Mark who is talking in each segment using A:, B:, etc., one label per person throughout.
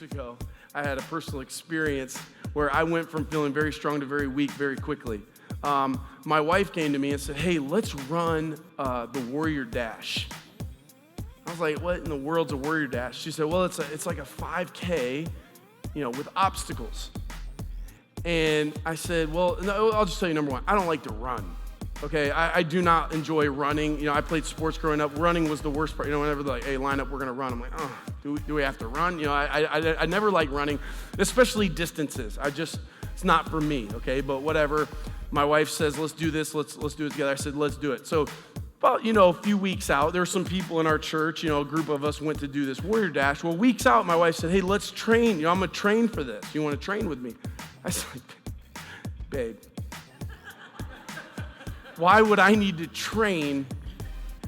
A: years ago, I had a personal experience where I went from feeling very strong to very weak very quickly. My wife came to me and said, hey, let's run the Warrior Dash. I was like, what in the world's a Warrior Dash? She said, well, it's like a 5K, with obstacles. And I said, well, no, I'll just tell you, number one, I don't like to run. Okay, I do not enjoy running. I played sports growing up. Running was the worst part. Whenever they're like, hey, line up, we're gonna run. I'm like, oh, do we have to run? I never like running, especially distances. It's not for me, okay? But whatever. My wife says, let's do this, let's do it together. I said, let's do it. So about, a few weeks out, there were some people in our church, a group of us went to do this Warrior Dash. Well, weeks out, my wife said, hey, let's train. I'm gonna train for this. You wanna train with me? I said, babe, why would I need to train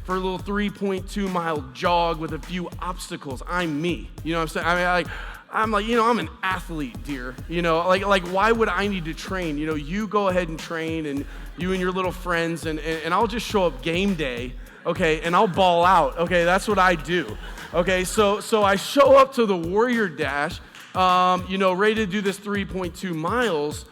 A: for a little 3.2 mile jog with a few obstacles? I'm me. You know what I'm saying? I'm an athlete, dear. Why would I need to train? You go ahead and train, and you and your little friends, and I'll just show up game day, okay, and I'll ball out, okay? That's what I do, okay? So I show up to the Warrior Dash, ready to do this 3.2 miles.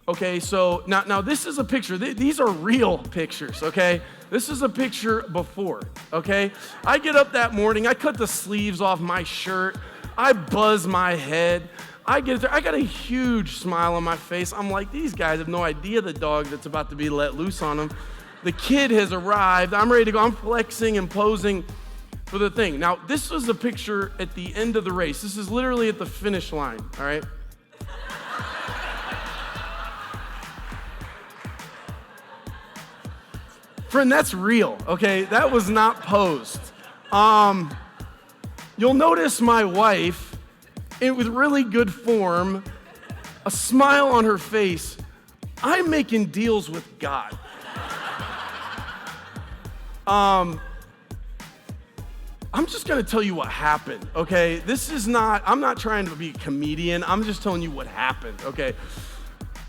A: Okay, so now this is a picture. These are real pictures, okay? This is a picture before, okay? I get up that morning. I cut the sleeves off my shirt. I buzz my head. I get there. I got a huge smile on my face. I'm like, these guys have no idea the dog that's about to be let loose on them. The kid has arrived. I'm ready to go. I'm flexing and posing for the thing. Now, this was a picture at the end of the race. This is literally at the finish line, all right? Friend, that's real, okay? That was not posed. You'll notice my wife, with really good form, a smile on her face. I'm making deals with God. I'm just gonna tell you what happened, okay? I'm not trying to be a comedian. I'm just telling you what happened, okay?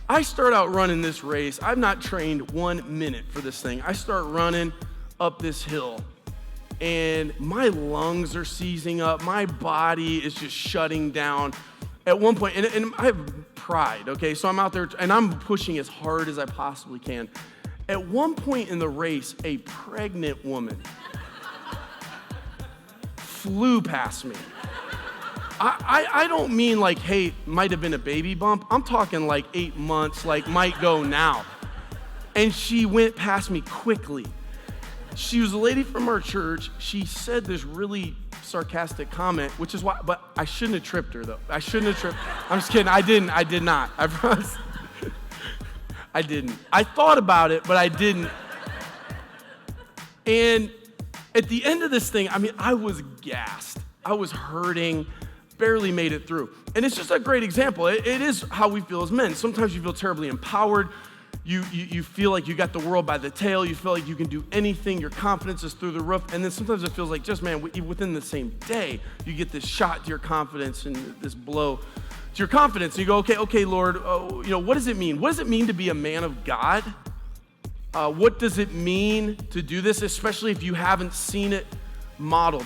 A: I start out running this race. I've not trained 1 minute for this thing. I start running up this hill, and my lungs are seizing up. My body is just shutting down. At one point, and I have pride, okay? So I'm out there, and I'm pushing as hard as I possibly can. At one point in the race, a pregnant woman flew past me. I don't mean like, hey, might have been a baby bump. I'm talking like 8 months, like might go now. And she went past me quickly. She was a lady from our church. She said this really sarcastic comment, which is why, but I shouldn't have tripped her though. I shouldn't have tripped. I'm just kidding. I did not. I promise. I didn't. I thought about it, but I didn't. And at the end of this thing, I was gassed. I was hurting. Barely made it through. And it's just a great example. It is how we feel as men. Sometimes you feel terribly empowered. You feel like you got the world by the tail. You feel like you can do anything. Your confidence is through the roof. And then sometimes it feels like just, man, within the same day, you get this shot to your confidence and this blow to your confidence. And you go, okay, Lord, what does it mean? What does it mean to be a man of God? What does it mean to do this, especially if you haven't seen it modeled?